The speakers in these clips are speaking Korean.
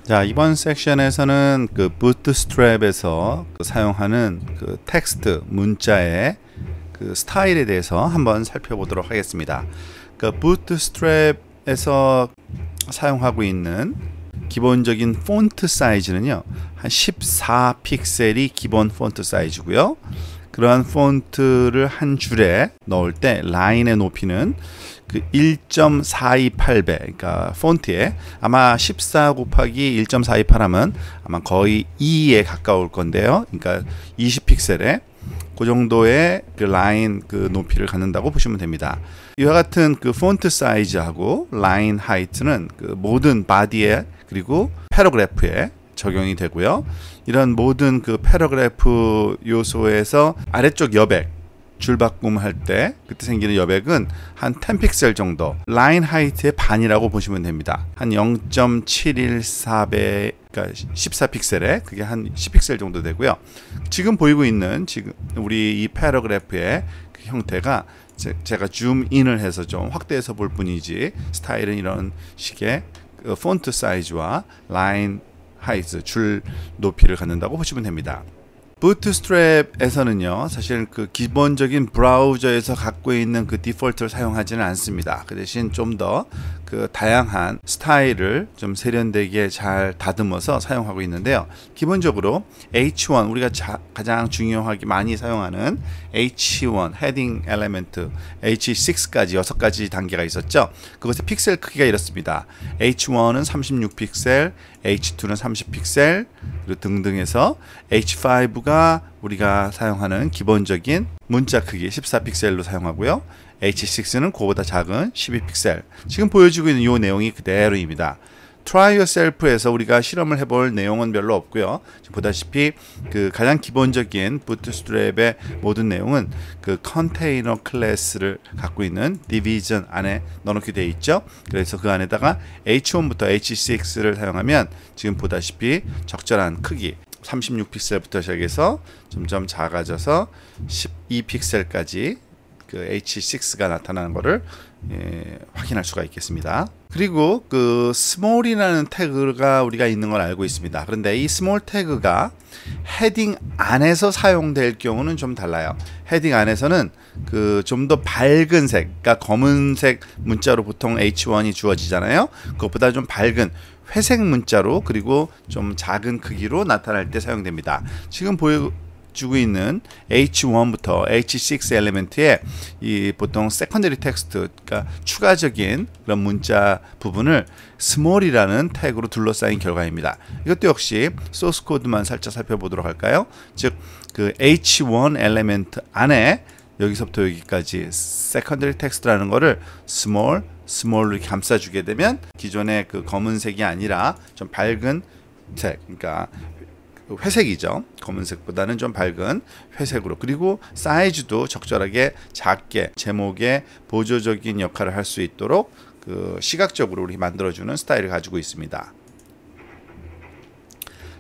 자, 이번 섹션에서는 그 부트스트랩에서 사용하는 그 텍스트 문자의 그 스타일에 대해서 한번 살펴보도록 하겠습니다. 그 부트스트랩에서 사용하고 있는 기본적인 폰트 사이즈는요, 한 14픽셀이 기본 폰트 사이즈고요. 그러한 폰트를 한 줄에 넣을 때 라인의 높이는 그 1.428배, 그러니까 폰트에 아마 14 곱하기 1.428 하면 아마 거의 2에 가까울 건데요. 그러니까 20픽셀에 그 정도의 그 라인 그 높이를 갖는다고 보시면 됩니다. 이와 같은 그 폰트 사이즈하고 라인 하이트는 그 모든 바디에 그리고 패러그래프에 적용이 되고요. 이런 모든 그 패러그래프 요소에서 아래쪽 여백 줄 바꿈할 때 그때 생기는 여백은 한 10픽셀 정도, 라인 하이트의 반이라고 보시면 됩니다. 한 0.714배, 그러니까 14픽셀에 그게 한 10픽셀 정도 되고요. 지금 보이고 있는 지금 우리 이 패러그래프의 그 형태가 제가 줌인을 해서 좀 확대해서 볼 뿐이지 스타일은 이런 식의 그 폰트 사이즈와 라인 하이트, 줄 높이를 갖는다고 보시면 됩니다. 부트스트랩에서는요, 사실 그 기본적인 브라우저에서 갖고 있는 그 디폴트를 사용하지는 않습니다. 그 대신 좀 더 그 다양한 스타일을 좀 세련되게 잘 다듬어서 사용하고 있는데요. 기본적으로 H1, 우리가 가장 중요하게 많이 사용하는 H1, 헤딩 엘리멘트, H6까지 6가지 단계가 있었죠. 그것의 픽셀 크기가 이렇습니다. H1은 36픽셀, H2는 30픽셀, 그리고 등등해서 H5가 우리가 사용하는 기본적인 문자 크기 14픽셀로 사용하고요. H6는 그보다 작은 12픽셀. 지금 보여지고 있는 이 내용이 그대로입니다. Try Yourself에서 우리가 실험을 해볼 내용은 별로 없고요. 지금 보다시피 그 가장 기본적인 부트스트랩의 모든 내용은 그 컨테이너 클래스를 갖고 있는 디비전 안에 넣어놓게 되어 있죠. 그래서 그 안에다가 H1부터 H6를 사용하면 지금 보다시피 적절한 크기 36픽셀부터 시작해서 점점 작아져서 12픽셀까지 그 H6가 나타나는 것을 확인할 수가 있겠습니다. 그리고 그 small이라는 태그가 우리가 있는 걸 알고 있습니다. 그런데 이 small 태그가 헤딩 안에서 사용될 경우는 좀 달라요. 헤딩 안에서는 그 좀 더 밝은 색, 그러니까 검은색 문자로 보통 H1이 주어지잖아요. 그것보다 좀 밝은 회색 문자로 그리고 좀 작은 크기로 나타날 때 사용됩니다. 지금 보여주고 있는 H1부터 H6 엘리멘트에 이 보통 세컨더리 텍스트, 그러니까 추가적인 그런 문자 부분을 small이라는 태그로 둘러싸인 결과입니다. 이것도 역시 소스 코드만 살짝 살펴보도록 할까요? 즉 그 H1 엘리멘트 안에 여기서부터 여기까지 세컨더리 텍스트라는 거를 small로 이렇게 감싸주게 되면 기존의 그 검은색이 아니라 좀 밝은 색, 그러니까 회색이죠. 검은색보다는 좀 밝은 회색으로, 그리고 사이즈도 적절하게 작게 제목의 보조적인 역할을 할 수 있도록 그 시각적으로 우리 만들어주는 스타일을 가지고 있습니다.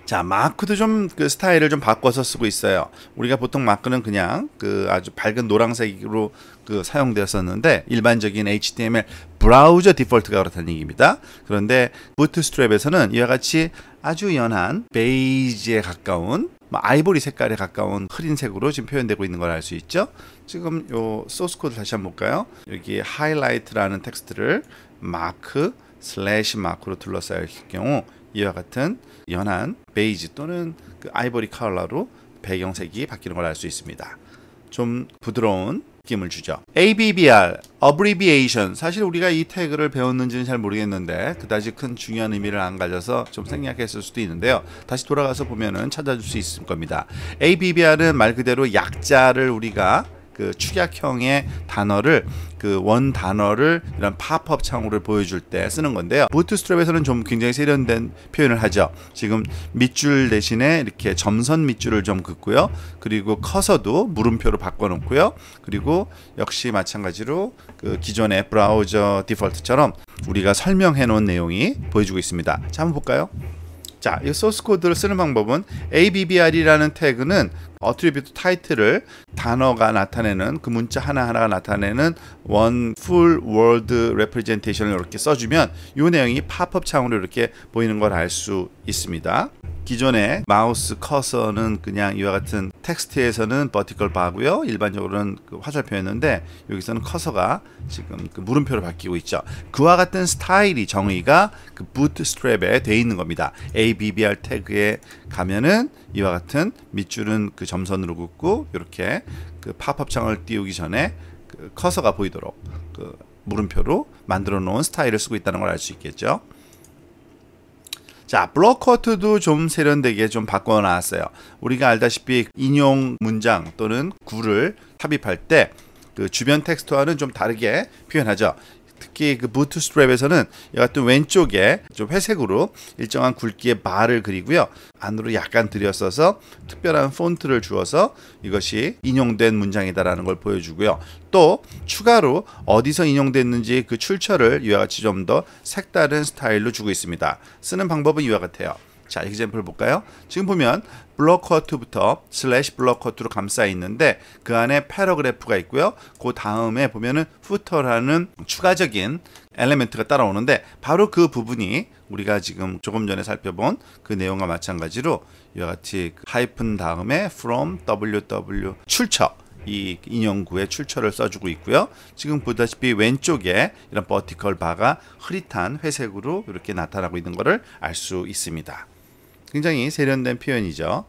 자, 마크도 좀 그 스타일을 좀 바꿔서 쓰고 있어요. 우리가 보통 마크는 그냥 그 아주 밝은 노란색으로 그 사용되었었는데 일반적인 HTML 브라우저 디폴트가 그렇다는 얘기입니다. 그런데 부트스트랩에서는 이와 같이 아주 연한 베이지에 가까운 아이보리 색깔에 가까운 흐린 색으로 지금 표현되고 있는 걸 알 수 있죠. 지금 요 소스 코드 다시 한번 볼까요? 여기 하이라이트라는 텍스트를 마크 슬래시 마크로 둘러싸일 경우 이와 같은 연한 베이지 또는 그 아이보리 컬러로 배경색이 바뀌는 걸 알 수 있습니다. 좀 부드러운 느낌을 주죠. ABBR, Abbreviation. 사실 우리가 이 태그를 배웠는지는 잘 모르겠는데 그다지 큰 중요한 의미를 안 가져서 좀 생략했을 수도 있는데요. 다시 돌아가서 보면은 찾아줄 수 있을 겁니다. ABBR은 말 그대로 약자를 우리가 그 축약형의 단어를 그 원 단어를 이런 팝업 창으로 보여줄 때 쓰는 건데요. 부트스트랩에서는 좀 굉장히 세련된 표현을 하죠. 지금 밑줄 대신에 이렇게 점선 밑줄을 좀 긋고요. 그리고 커서도 물음표로 바꿔놓고요. 그리고 역시 마찬가지로 그 기존의 브라우저 디폴트처럼 우리가 설명해 놓은 내용이 보여주고 있습니다. 자, 한번 볼까요? 자, 이 소스 코드를 쓰는 방법은 ABBR이라는 태그는 attribute title을 단어가 나타내는 그 문자 하나하나가 나타내는 one full word representation을 이렇게 써주면 이 내용이 팝업 창으로 이렇게 보이는 걸 알 수 있습니다. 기존의 마우스 커서는 그냥 이와 같은 텍스트에서는 버티컬 바고요. 일반적으로는 그 화살표였는데 여기서는 커서가 지금 그 물음표로 바뀌고 있죠. 그와 같은 스타일이 정의가 그 부트스트랩에 돼 있는 겁니다. ABBR 태그에 가면은 이와 같은 밑줄은 그 점선으로 긋고 이렇게 그 팝업 창을 띄우기 전에 그 커서가 보이도록 그 물음표로 만들어 놓은 스타일을 쓰고 있다는 걸 알 수 있겠죠. 자, 블록 쿼트도 좀 세련되게 좀 바꿔 놨어요. 우리가 알다시피 인용 문장 또는 구를 삽입할 때 그 주변 텍스트와는 좀 다르게 표현하죠. 특히 그 부트스트랩에서는 이 같은 왼쪽에 좀 회색으로 일정한 굵기의 바를 그리고요. 안으로 약간 들여서서 특별한 폰트를 주어서 이것이 인용된 문장이다라는 걸 보여주고요. 또 추가로 어디서 인용됐는지 그 출처를 이와 같이 좀 더 색다른 스타일로 주고 있습니다. 쓰는 방법은 이와 같아요. 자, example 볼까요? 지금 보면 블록 쿼트부터 슬래시 블록 쿼트로 감싸 있는데 그 안에 패러그래프가 있고요. 그 다음에 보면은 footer라는 추가적인 엘리멘트가 따라오는데 바로 그 부분이 우리가 지금 조금 전에 살펴본 그 내용과 마찬가지로 이와 같이 하이픈 다음에 from ww 출처 이 인용구의 출처를 써주고 있고요. 지금 보다시피 왼쪽에 이런 버티컬 바가 흐릿한 회색으로 이렇게 나타나고 있는 것을 알 수 있습니다. 굉장히 세련된 표현이죠.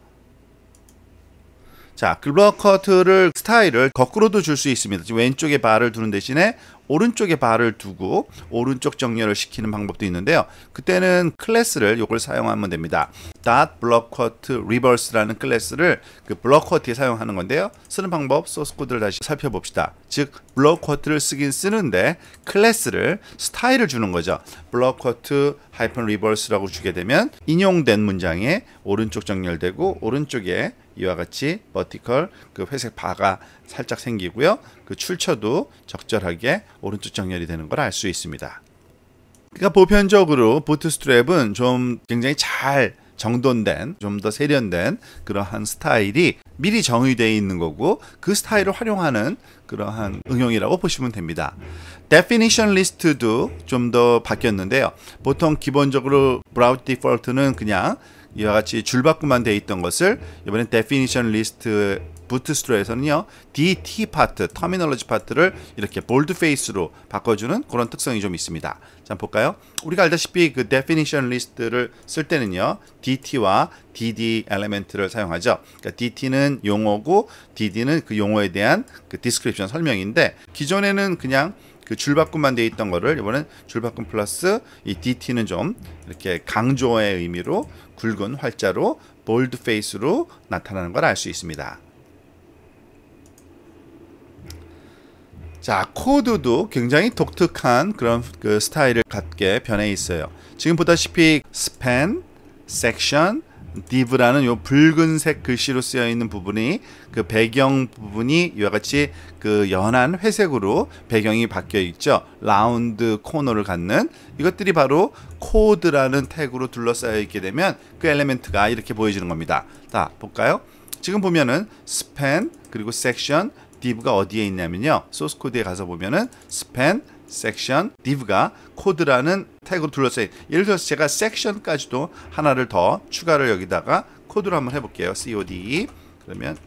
자, 블록 쿼트를 스타일을 거꾸로도 줄 수 있습니다. 지금 왼쪽에 바를 두는 대신에 오른쪽에 바를 두고 오른쪽 정렬을 시키는 방법도 있는데요. 그때는 클래스를 이걸 사용하면 됩니다. .block quote reverse라는 클래스를 그 블록 쿼트에 사용하는 건데요. 쓰는 방법 소스 코드를 다시 살펴봅시다. 즉 블록 쿼트를 쓰긴 쓰는데 클래스를 스타일을 주는 거죠. 블록 쿼트 -reverse라고 주게 되면 인용된 문장에 오른쪽 정렬되고 오른쪽에 이와 같이 버티컬 그 회색 바가 살짝 생기고요. 그 출처도 적절하게 오른쪽 정렬이 되는 걸 알 수 있습니다. 그러니까 보편적으로 부트스트랩은 좀 굉장히 잘 정돈된 좀 더 세련된 그러한 스타일이 미리 정의되어 있는 거고 그 스타일을 활용하는 그러한 응용이라고 보시면 됩니다. Definition List도 좀 더 바뀌었는데요. 보통 기본적으로 Browse Default는 그냥 이와 같이 줄바꿈만 되어 있던 것을 이번엔 Definition List 부트스트랩에서는요 DT 파트, 터미널로지 파트를 이렇게 볼드페이스로 바꿔주는 그런 특성이 좀 있습니다. 자, 볼까요? 우리가 알다시피 그 Definition List를 쓸 때는요 DT와 DD 엘리멘트를 사용하죠. 그러니까 DT는 용어고 DD는 그 용어에 대한 그 디스크립션 설명인데 기존에는 그냥 그 줄바꿈만 되어 있던 거를 이번엔 줄바꿈 플러스 이 DT는 좀 이렇게 강조의 의미로 굵은 활자로 볼드 페이스로 나타나는 걸 알 수 있습니다. 자, 코드도 굉장히 독특한 그런 그 스타일을 갖게 변해 있어요. 지금 보다시피 span, section, div라는 요 붉은색 글씨로 쓰여 있는 부분이 그 배경 부분이 이와 같이 그 연한 회색으로 배경이 바뀌어 있죠. 라운드 코너를 갖는 이것들이 바로 코드라는 태그로 둘러싸여 있게 되면 그 엘리멘트가 이렇게 보여지는 겁니다. 자, 볼까요? 지금 보면은 span 그리고 section, div가 어디에 있냐면요. 소스 코드에 가서 보면은 span, section, div가 코드라는 태그로 둘러싸여 예를 들어서 제가 section까지도 하나를 더 추가를 여기다가 코드로 한번 해볼게요. CODE 그러면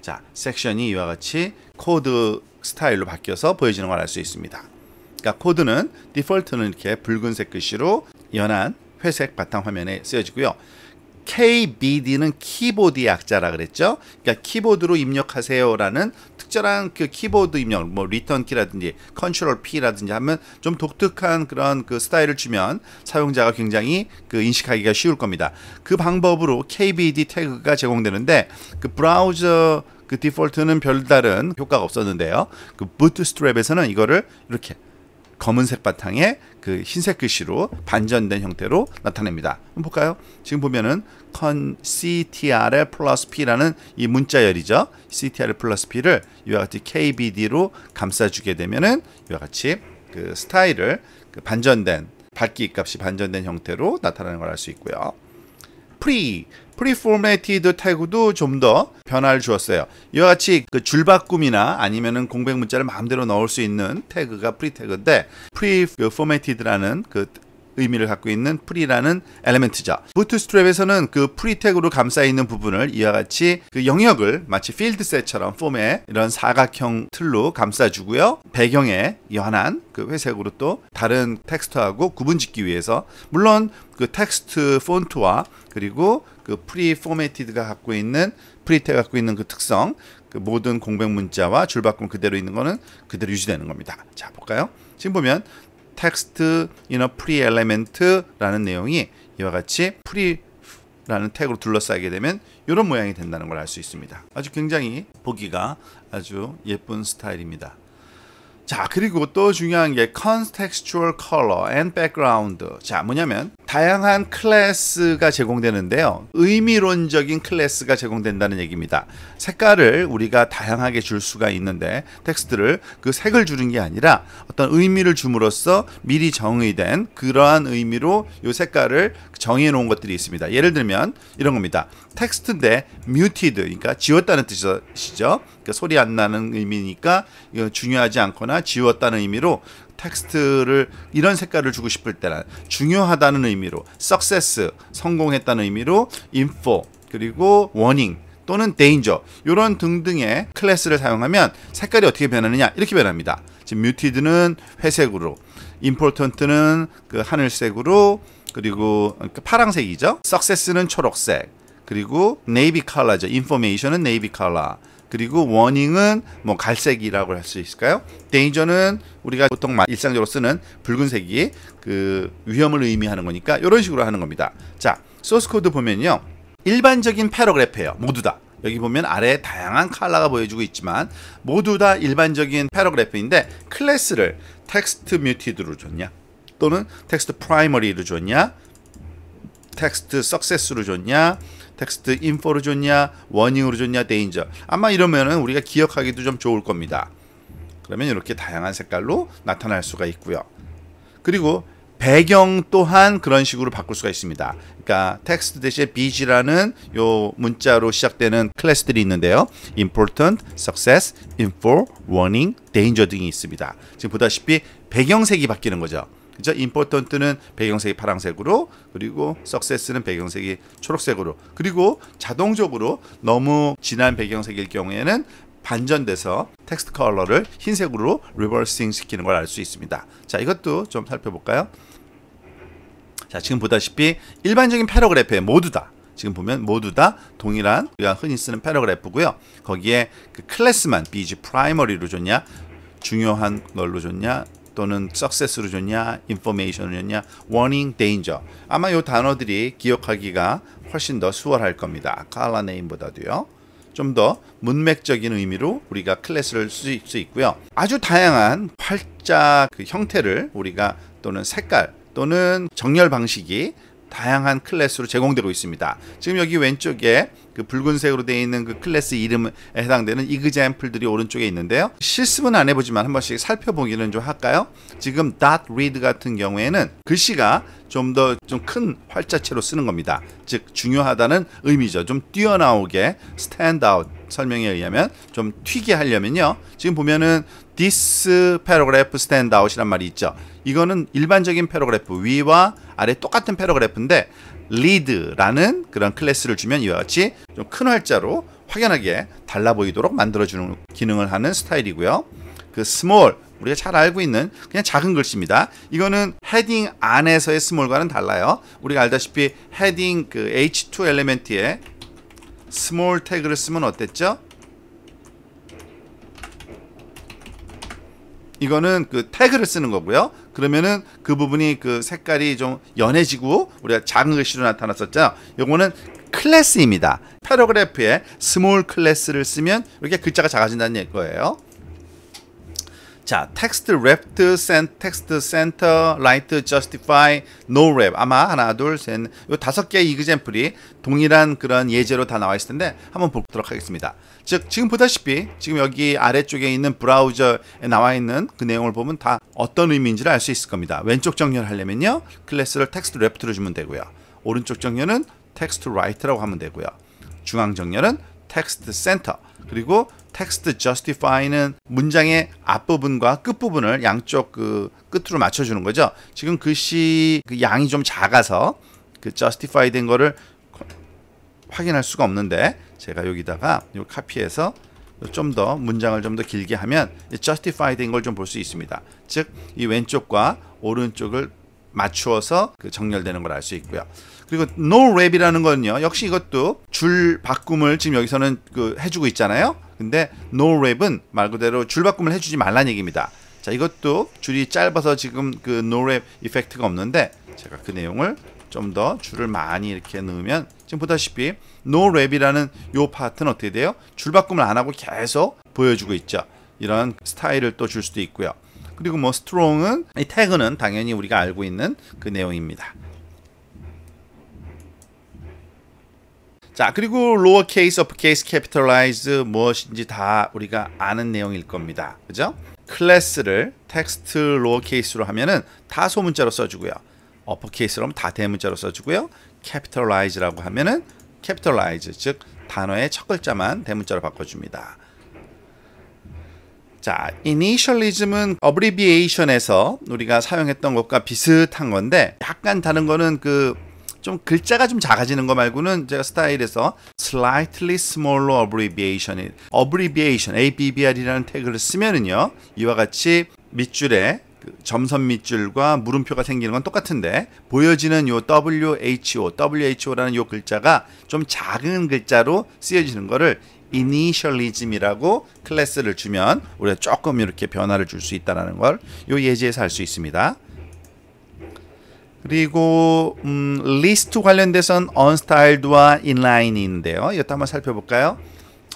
자, 섹션이 이와 같이 코드 스타일로 바뀌어서 보여지는 걸 알 수 있습니다. 그러니까 코드는 디폴트는 이렇게 붉은색 글씨로 연한 회색 바탕 화면에 쓰여지고요. KBD는 키보드 약자라 그랬죠. 그러니까 키보드로 입력하세요라는 특별한 그 키보드 입력, 뭐 리턴 키라든지 컨트롤 P라든지 하면 좀 독특한 그런 그 스타일을 주면 사용자가 굉장히 그 인식하기가 쉬울 겁니다. 그 방법으로 KBD 태그가 제공되는데 그 브라우저 그 디폴트는 별다른 효과가 없었는데요. 그 부트스트랩에서는 이거를 이렇게 검은색 바탕에 그 흰색 글씨로 반전된 형태로 나타냅니다. 한번 볼까요? 지금 보면은 CTRL 플러스 P라는 이 문자열이죠. CTRL 플러스 P를 이와 같이 KBD로 감싸주게 되면은 이와 같이 그 스타일을 그 반전된 밝기 값이 반전된 형태로 나타나는 걸 알 수 있고요. 프리포매티드 태그도 좀 더 변화를 주었어요. 이와 같이 그 줄바꿈이나 아니면은 공백 문자를 마음대로 넣을 수 있는 태그가 프리 태그인데 프리포매티드라는 그 의미를 갖고 있는 프리라는 엘리멘트죠. 부트스트랩에서는 그 프리 태그로 감싸 있는 부분을 이와 같이 그 영역을 마치 필드셋처럼 폼의 이런 사각형 틀로 감싸주고요. 배경에 연한 그 회색으로 또 다른 텍스트하고 구분짓기 위해서 물론 그 텍스트 폰트와 그리고 그 프리 포매티드가 갖고 있는 프리 태그가 갖고 있는 그 특성 그 모든 공백 문자와 줄바꿈 그대로 있는 거는 그대로 유지되는 겁니다. 자 볼까요? 지금 보면 텍스트 이너 프리 엘리멘트라는 내용이 이와 같이 프리라는 태그로 둘러싸게 되면 이런 모양이 된다는 걸 알 수 있습니다. 아주 굉장히 보기가 아주 예쁜 스타일입니다. 자 그리고 또 중요한 게 contextual color and background. 자 뭐냐면 다양한 클래스가 제공되는데요. 의미론적인 클래스가 제공된다는 얘기입니다. 색깔을 우리가 다양하게 줄 수가 있는데 텍스트를 그 색을 주는 게 아니라 어떤 의미를 줌으로써 미리 정의된 그러한 의미로 이 색깔을 정해 놓은 것들이 있습니다. 예를 들면 이런 겁니다. 텍스트인데 muted, 그러니까 지웠다는 뜻이죠. 그러니까 소리 안 나는 의미니까 중요하지 않거나 지웠다는 의미로 텍스트를 이런 색깔을 주고 싶을 때는 중요하다는 의미로 success, 성공했다는 의미로 info, 그리고 warning 또는 danger 이런 등등의 클래스를 사용하면 색깔이 어떻게 변하느냐 이렇게 변합니다. 지금 muted는 회색으로, important는 그 하늘색으로, 그리고 파랑색이죠. success는 초록색, 그리고 navy color죠. information은 navy color, 그리고 warning은 뭐 갈색이라고 할 수 있을까요? danger는 우리가 보통 일상적으로 쓰는 붉은색이 그 위험을 의미하는 거니까 이런 식으로 하는 겁니다. 자, 소스 코드 보면요. 일반적인 패러그래프예요. 모두 다. 여기 보면 아래에 다양한 컬러가 보여주고 있지만 모두 다 일반적인 패러그래프인데 클래스를 텍스트 뮤티드로 줬냐? 또는 텍스트 프라이머리로 줬냐? 텍스트 석세스로 줬냐? 텍스트 인포로 줬냐? 워닝으로 줬냐? 데인저. 아마 이러면은 우리가 기억하기도 좀 좋을 겁니다. 그러면 이렇게 다양한 색깔로 나타날 수가 있고요. 그리고 배경 또한 그런 식으로 바꿀 수가 있습니다. 그러니까 텍스트 대신에 BG라는 요 문자로 시작되는 클래스들이 있는데요. important, success, info, warning, danger 등이 있습니다. 지금 보다시피 배경색이 바뀌는 거죠. 그죠? important는 배경색이 파란색으로, 그리고 success는 배경색이 초록색으로, 그리고 자동적으로 너무 진한 배경색일 경우에는 반전돼서 텍스트 컬러를 흰색으로 리버싱 시키는 걸 알 수 있습니다. 자, 이것도 좀 살펴볼까요? 자, 지금 보다시피 일반적인 패러그래프에 모두 다 지금 보면 모두 다 동일한 우리가 흔히 쓰는 패러그래프고요. 거기에 그 클래스만 BG 프라이머리로 줬냐, 중요한 걸로 줬냐, 또는 success로 줬냐, information으로 줬냐, warning, danger. 아마 이 단어들이 기억하기가 훨씬 더 수월할 겁니다. color name보다도요. 좀 더 문맥적인 의미로 우리가 클래스를 쓸 수 있고요. 아주 다양한 활자 그 형태를 우리가 또는 색깔 또는 정렬 방식이 다양한 클래스로 제공되고 있습니다. 지금 여기 왼쪽에 그 붉은색으로 되어 있는 그 클래스 이름에 해당되는 example들이 오른쪽에 있는데요. 실습은 안 해보지만 한 번씩 살펴보기는 좀 할까요? 지금 .read 같은 경우에는 글씨가 좀 더 좀 큰 활자체로 쓰는 겁니다. 즉 중요하다는 의미죠. 좀 뛰어나오게 stand out 설명에 의하면 좀 튀게 하려면요. 지금 보면은 this paragraph stand out이란 말이 있죠. 이거는 일반적인 패러그래프 위와 아래 똑같은 패러그래프인데 lead라는 그런 클래스를 주면 이와 같이 좀 큰 활자로 확연하게 달라 보이도록 만들어주는 기능을 하는 스타일이고요. 그 small 우리가 잘 알고 있는 그냥 작은 글씨입니다. 이거는 헤딩 안에서의 스몰과는 달라요. 우리가 알다시피 헤딩 그 H2 엘리멘트에 스몰 태그를 쓰면 어땠죠? 이거는 그 태그를 쓰는 거고요. 그러면은 그 부분이 그 색깔이 좀 연해지고 우리가 작은 글씨로 나타났었죠. 요거는 클래스입니다. 패러그래프에 스몰 클래스를 쓰면 이렇게 글자가 작아진다는 거예요. 자, text left, text center, right, justify, no wrap. 아마 하나, 둘, 셋, 요 5개의 이그젬플이 동일한 그런 예제로 다 나와 있을 텐데 한번 보도록 하겠습니다. 즉, 지금 보다시피 지금 여기 아래쪽에 있는 브라우저에 나와 있는 그 내용을 보면 다 어떤 의미인지를 알 수 있을 겁니다. 왼쪽 정렬하려면요, 클래스를 text left로 주면 되고요. 오른쪽 정렬은 text right라고 하면 되고요. 중앙 정렬은 text center, 그리고 text justify는 문장의 앞부분과 끝부분을 양쪽 그 끝으로 맞춰주는 거죠. 지금 글씨 그 양이 좀 작아서 그 justify 된 거를 확인할 수가 없는데, 제가 여기다가 이 카피해서 좀 더 문장을 좀 더 길게 하면 justify 된 걸 좀 볼 수 있습니다. 즉, 이 왼쪽과 오른쪽을 맞추어서 그 정렬되는 걸 알 수 있고요. 그리고 no wrap이라는 건요, 역시 이것도 줄 바꿈을 지금 여기서는 그 해주고 있잖아요. 근데 no wrap은 말 그대로 줄 바꿈을 해주지 말라는 얘기입니다. 자, 이것도 줄이 짧아서 지금 그 no wrap 이펙트가 없는데, 제가 그 내용을 좀 더 줄을 많이 이렇게 넣으면 지금 보다시피 no wrap이라는 요 파트는 어떻게 돼요? 줄 바꿈을 안 하고 계속 보여주고 있죠. 이런 스타일을 또 줄 수도 있고요. 그리고 뭐 strong은, 이 태그는 당연히 우리가 알고 있는 그 내용입니다. 자, 그리고 lowercase, uppercase, capitalize 무엇인지 다 우리가 아는 내용일 겁니다. 그죠? 클래스를 텍스트 lowercase로 하면은 다 소문자로 써주고요. uppercase로 하면 다 대문자로 써주고요. capitalize라고 하면은 capitalize, 즉 단어의 첫 글자만 대문자로 바꿔줍니다. 자, initialism은 abbreviation에서 우리가 사용했던 것과 비슷한 건데, 약간 다른 거는 그 좀 글자가 좀 작아지는 거 말고는 제가 스타일에서 slightly smaller abbreviation, ABBR이라는 태그를 쓰면은요, 이와 같이 밑줄에 그 점선 밑줄과 물음표가 생기는 건 똑같은데, 보여지는 요 WHO라는 요 글자가 좀 작은 글자로 쓰여지는 거를 initialism이라고 클래스를 주면 우리가 조금 이렇게 변화를 줄 수 있다는 걸 요 예제에서 알 수 있습니다. 그리고 리스트 관련돼선 unstyled와 inline이 있는데요. 이것도 한번 살펴볼까요?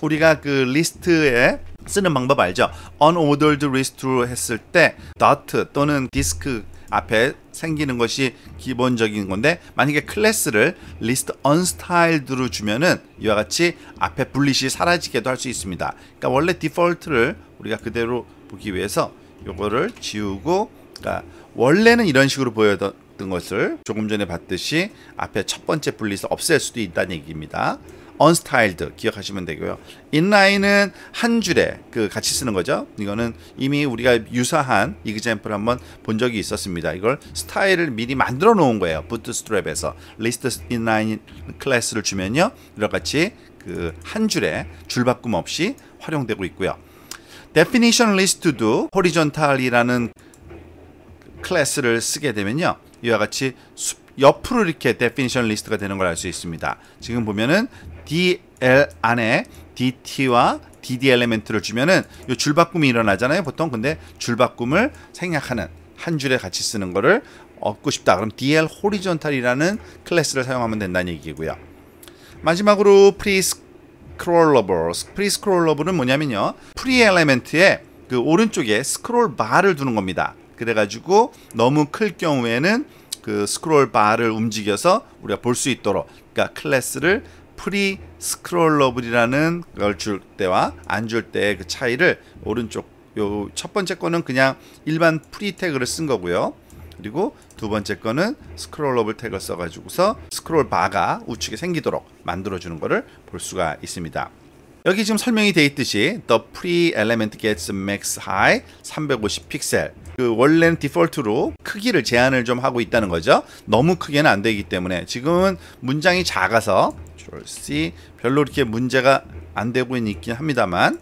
우리가 그 리스트에 쓰는 방법 알죠? unordered list로 했을 때 dot 또는 disk 앞에 생기는 것이 기본적인 건데, 만약에 클래스를 list unstyled로 주면은 이와 같이 앞에 분릿이 사라지게도 할 수 있습니다. 그러니까 원래 디폴트를 우리가 그대로 보기 위해서 요거를 지우고, 그러니까 원래는 이런 식으로 보였던 것을 조금 전에 봤듯이 앞에 첫 번째 분릿을 없앨 수도 있다는 얘기입니다. unstyled 기억하시면 되고요. inline은 한 줄에 그 같이 쓰는 거죠. 이거는 이미 우리가 유사한 이그젬플 한번 본 적이 있었습니다. 이걸 스타일을 미리 만들어 놓은 거예요. bootstrap에서 list inline 클래스를 주면요, 이와 같이 그 한 줄에 줄 바꿈 없이 활용되고 있고요. definition list도 horizontal이라는 클래스를 쓰게 되면요, 이와 같이 옆으로 이렇게 definition 리스트가 되는 걸 알 수 있습니다. 지금 보면은 DL 안에 DT와 DD 엘리멘트를 주면은 이 줄바꿈이 일어나잖아요, 보통. 근데 줄바꿈을 생략하는 한 줄에 같이 쓰는 거를 얻고 싶다. 그럼 DL horizontal이라는 클래스를 사용하면 된다는 얘기고요. 마지막으로 pre-scrollable. pre-scrollable은 뭐냐면요, pre 엘리멘트에 그 오른쪽에 스크롤 바를 두는 겁니다. 그래가지고 너무 클 경우에는 그 스크롤 바를 움직여서 우리가 볼 수 있도록, 그러니까 클래스를 프리 스크롤러블이라는 걸 줄 때와 안 줄 때의 그 차이를, 오른쪽 요 첫 번째 거는 그냥 일반 프리 태그를 쓴 거고요. 그리고 두 번째 거는 스크롤러블 태그를 써가지고서 스크롤 바가 우측에 생기도록 만들어주는 거를 볼 수가 있습니다. 여기 지금 설명이 되어 있듯이 the pre element gets max height 350 픽셀. 그 원래는 디폴트로 크기를 제한을 좀 하고 있다는 거죠. 너무 크게는 안 되기 때문에 지금은 문장이 작아서 C 별로 이렇게 문제가 안 되고 있긴 합니다만,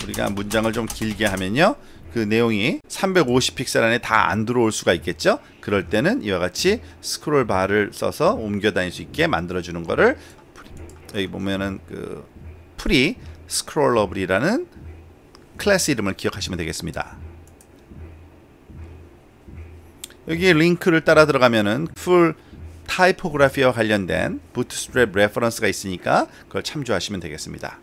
우리가 문장을 좀 길게 하면요, 그 내용이 350 픽셀 안에 다 안 들어올 수가 있겠죠. 그럴 때는 이와 같이 스크롤 바를 써서 옮겨 다닐 수 있게 만들어 주는 거를, 여기 보면은 그 프리 스크롤러블이라는 클래스 이름을 기억하시면 되겠습니다. 여기 링크를 따라 들어가면은 풀 타이포그래피와 관련된 부트스트랩 레퍼런스가 있으니까 그걸 참조하시면 되겠습니다.